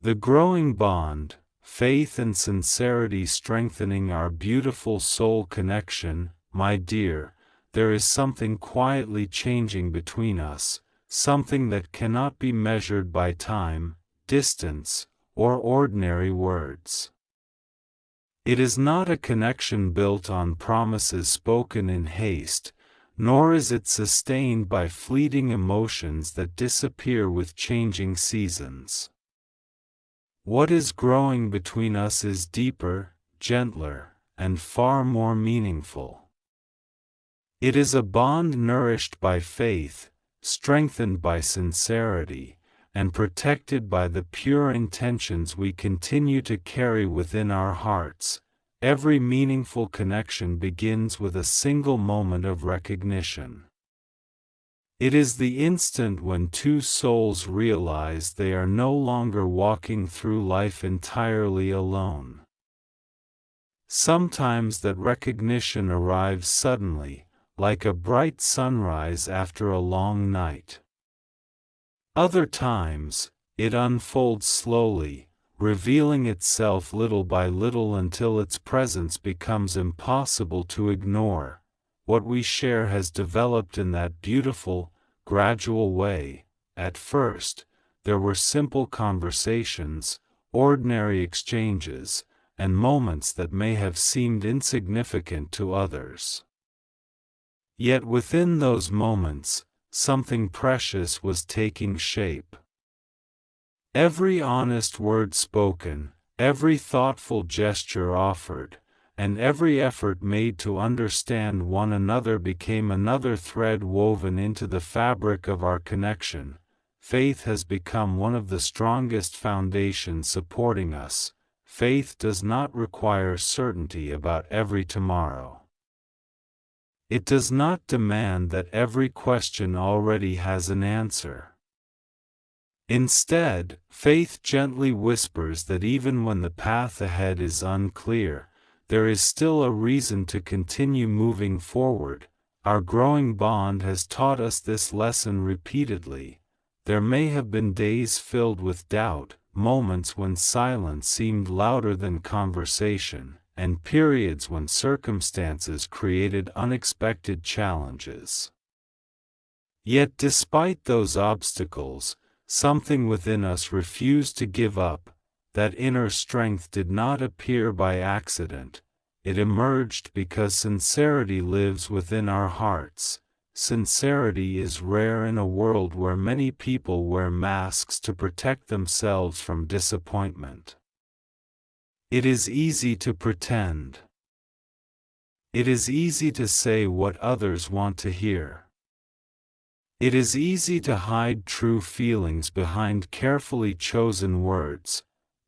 The growing bond, faith and sincerity strengthening our beautiful soul connection. My dear, there is something quietly changing between us, something that cannot be measured by time, distance, or ordinary words. It is not a connection built on promises spoken in haste, nor is it sustained by fleeting emotions that disappear with changing seasons. What is growing between us is deeper, gentler, and far more meaningful. It is a bond nourished by faith, strengthened by sincerity, and protected by the pure intentions we continue to carry within our hearts. Every meaningful connection begins with a single moment of recognition. It is the instant when two souls realize they are no longer walking through life entirely alone. Sometimes that recognition arrives suddenly, like a bright sunrise after a long night. Other times, it unfolds slowly, revealing itself little by little until its presence becomes impossible to ignore. What we share has developed in that beautiful, gradual way. At first, there were simple conversations, ordinary exchanges, and moments that may have seemed insignificant to others. Yet within those moments, something precious was taking shape. Every honest word spoken, every thoughtful gesture offered, and every effort made to understand one another became another thread woven into the fabric of our connection. Faith has become one of the strongest foundations supporting us. Faith does not require certainty about every tomorrow. It does not demand that every question already has an answer. Instead, faith gently whispers that even when the path ahead is unclear, there is still a reason to continue moving forward. Our growing bond has taught us this lesson repeatedly. There may have been days filled with doubt, moments when silence seemed louder than conversation, and periods when circumstances created unexpected challenges. Yet despite those obstacles, something within us refused to give up. That inner strength did not appear by accident. It emerged because sincerity lives within our hearts. Sincerity is rare in a world where many people wear masks to protect themselves from disappointment. It is easy to pretend. It is easy to say what others want to hear. It is easy to hide true feelings behind carefully chosen words.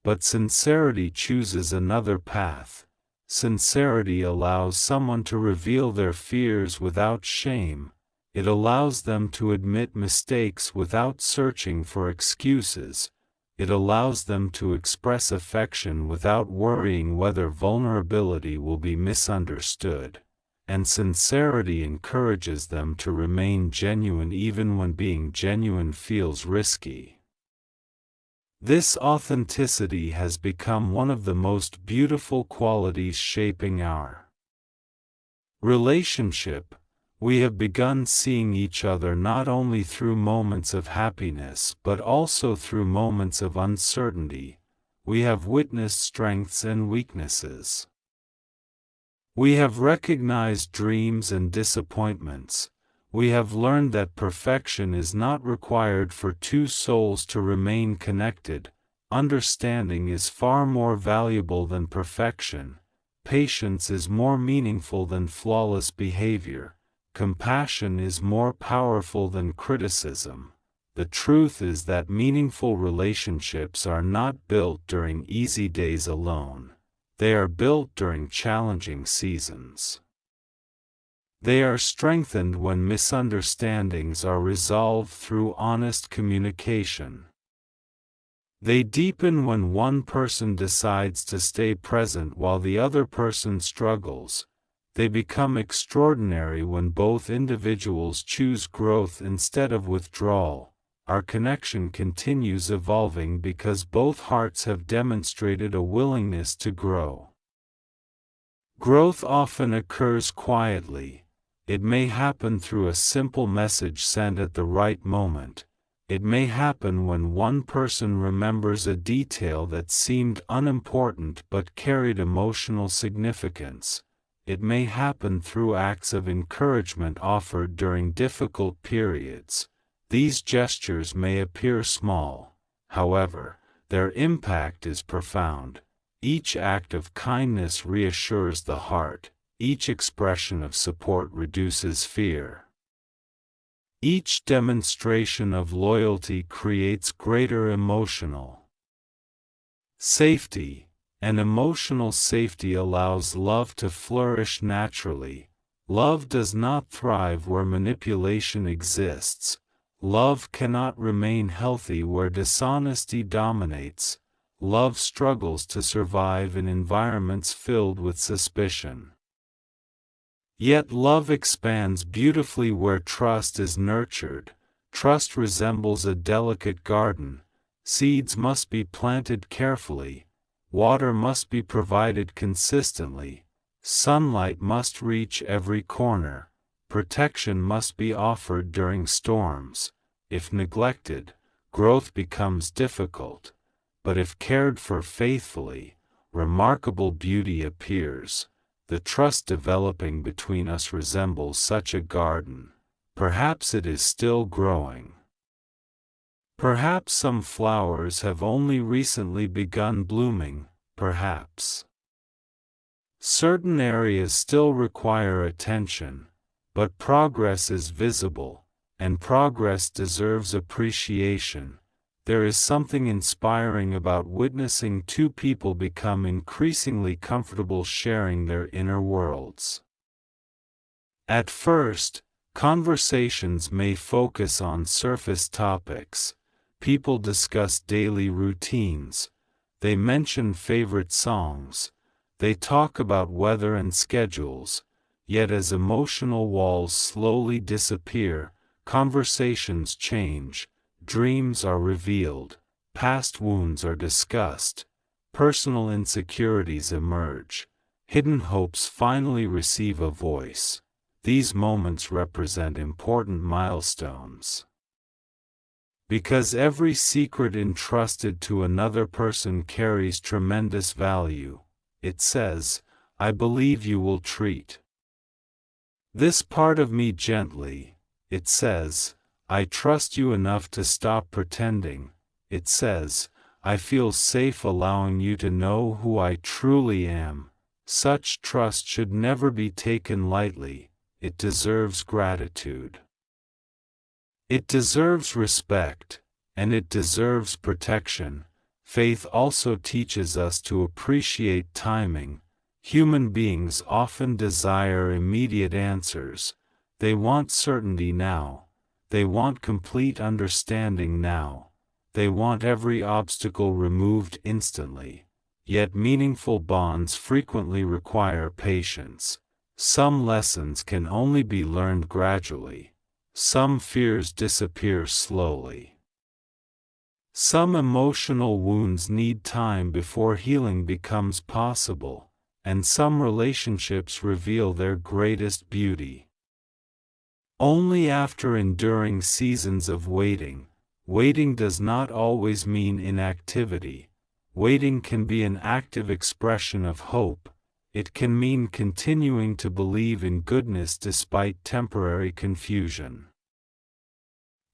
But sincerity chooses another path. Sincerity allows someone to reveal their fears without shame. It allows them to admit mistakes without searching for excuses. It allows them to express affection without worrying whether vulnerability will be misunderstood. And sincerity encourages them to remain genuine even when being genuine feels risky. This authenticity has become one of the most beautiful qualities shaping our relationship. We have begun seeing each other not only through moments of happiness but also through moments of uncertainty. We have witnessed strengths and weaknesses. We have recognized dreams and disappointments. We have learned that perfection is not required for two souls to remain connected. Understanding is far more valuable than perfection. Patience is more meaningful than flawless behavior. Compassion is more powerful than criticism. The truth is that meaningful relationships are not built during easy days alone. They are built during challenging seasons. They are strengthened when misunderstandings are resolved through honest communication. They deepen when one person decides to stay present while the other person struggles. They become extraordinary when both individuals choose growth instead of withdrawal. our connection continues evolving because both hearts have demonstrated a willingness to grow. Growth often occurs quietly. It may happen through a simple message sent at the right moment. It may happen when one person remembers a detail that seemed unimportant but carried emotional significance. It may happen through acts of encouragement offered during difficult periods. These gestures may appear small. However, their impact is profound. Each act of kindness reassures the heart. Each expression of support reduces fear. Each demonstration of loyalty creates greater emotional safety, and emotional safety allows love to flourish naturally. Love does not thrive where manipulation exists. Love cannot remain healthy where dishonesty dominates. Love struggles to survive in environments filled with suspicion. Yet love expands beautifully where trust is nurtured. Trust resembles a delicate garden. Seeds must be planted carefully. Water must be provided consistently. Sunlight must reach every corner. Protection must be offered during storms. If neglected, growth becomes difficult. But if cared for faithfully, remarkable beauty appears. The trust developing between us resembles such a garden. Perhaps it is still growing. Perhaps some flowers have only recently begun blooming, perhaps. Certain areas still require attention, but progress is visible, and progress deserves appreciation. There is something inspiring about witnessing two people become increasingly comfortable sharing their inner worlds. At first, conversations may focus on surface topics. People discuss daily routines. They mention favorite songs. They talk about weather and schedules. Yet as emotional walls slowly disappear, conversations change. Dreams are revealed, past wounds are discussed, personal insecurities emerge, hidden hopes finally receive a voice. These moments represent important milestones. Because every secret entrusted to another person carries tremendous value, it says, "I believe you will treat this part of me gently." It says, "I trust you enough to stop pretending." It says, "I feel safe allowing you to know who I truly am." Such trust should never be taken lightly. It deserves gratitude. It deserves respect, and it deserves protection. Faith also teaches us to appreciate timing. Human beings often desire immediate answers. They want certainty now. They want complete understanding now. They want every obstacle removed instantly. Yet meaningful bonds frequently require patience. Some lessons can only be learned gradually. Some fears disappear slowly. Some emotional wounds need time before healing becomes possible, and some relationships reveal their greatest beauty only after enduring seasons of waiting. Waiting does not always mean inactivity. Waiting can be an active expression of hope. It can mean continuing to believe in goodness despite temporary confusion.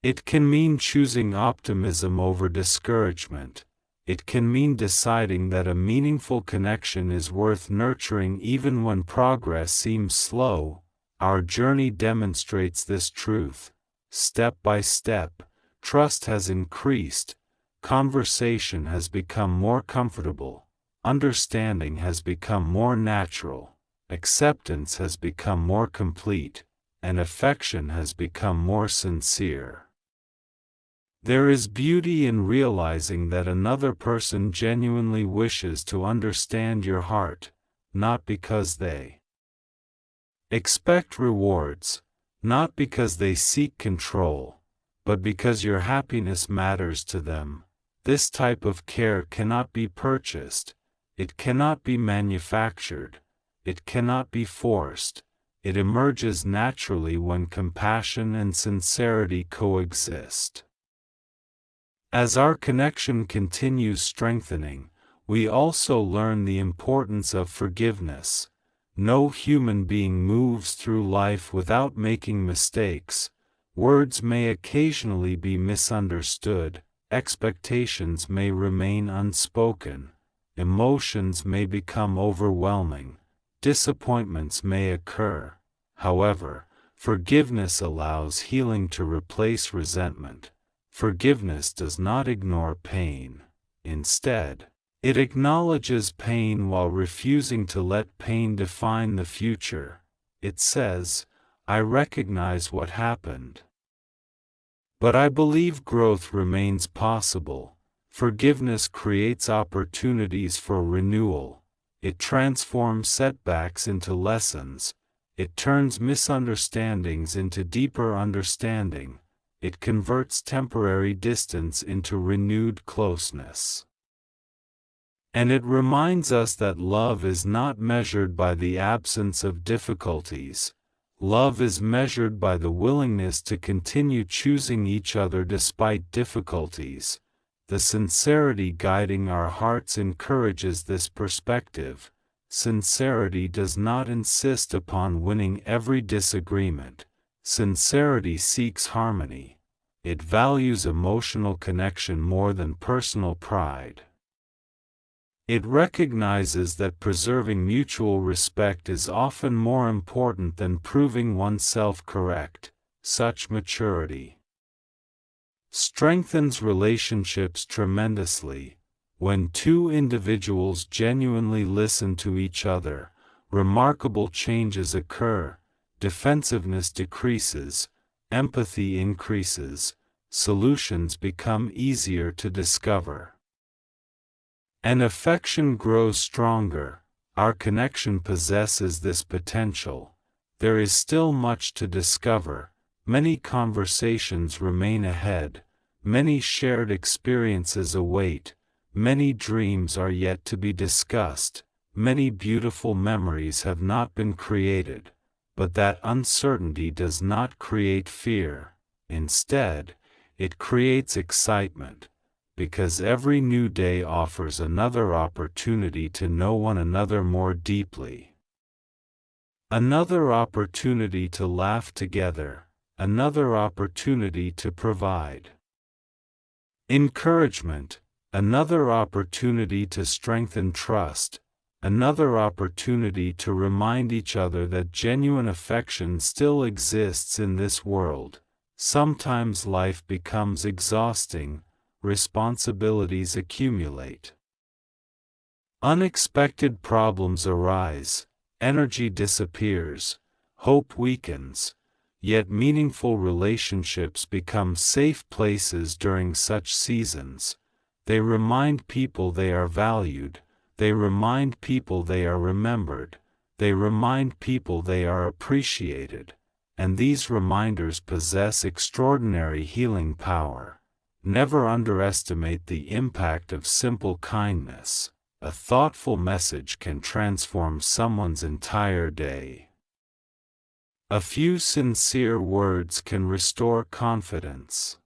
It can mean choosing optimism over discouragement. It can mean deciding that a meaningful connection is worth nurturing even when progress seems slow. Our journey demonstrates this truth. Step by step, trust has increased, conversation has become more comfortable, understanding has become more natural, acceptance has become more complete, and affection has become more sincere. There is beauty in realizing that another person genuinely wishes to understand your heart, not because they expect rewards, not because they seek control, but because your happiness matters to them. This type of care cannot be purchased, it cannot be manufactured, it cannot be forced. It emerges naturally when compassion and sincerity coexist. As our connection continues strengthening, we also learn the importance of forgiveness. No human being moves through life without making mistakes. Words may occasionally be misunderstood, expectations may remain unspoken, emotions may become overwhelming, disappointments may occur. However, forgiveness allows healing to replace resentment. Forgiveness does not ignore pain. Instead, it acknowledges pain while refusing to let pain define the future. It says, I recognize what happened, but I believe growth remains possible. Forgiveness creates opportunities for renewal. It transforms setbacks into lessons. It turns misunderstandings into deeper understanding. It converts temporary distance into renewed closeness. And it reminds us that love is not measured by the absence of difficulties. Love is measured by the willingness to continue choosing each other despite difficulties. The sincerity guiding our hearts encourages this perspective. Sincerity does not insist upon winning every disagreement. Sincerity seeks harmony. It values emotional connection more than personal pride. It recognizes that preserving mutual respect is often more important than proving oneself correct. Such maturity strengthens relationships tremendously. When two individuals genuinely listen to each other, remarkable changes occur. Defensiveness decreases, empathy increases, solutions become easier to discover, and affection grows stronger. Our connection possesses this potential. There is still much to discover. Many conversations remain ahead. Many shared experiences await. Many dreams are yet to be discussed. Many beautiful memories have not been created. But that uncertainty does not create fear. Instead, it creates excitement, because every new day offers another opportunity to know one another more deeply. Another opportunity to laugh together, another opportunity to provide encouragement, another opportunity to strengthen trust, another opportunity to remind each other that genuine affection still exists in this world. Sometimes life becomes exhausting, responsibilities accumulate, unexpected problems arise, energy disappears, hope weakens, yet meaningful relationships become safe places during such seasons. They remind people they are valued. They remind people they are remembered. They remind people they are appreciated. And these reminders possess extraordinary healing power. Never underestimate the impact of simple kindness. A thoughtful message can transform someone's entire day. A few sincere words can restore confidence.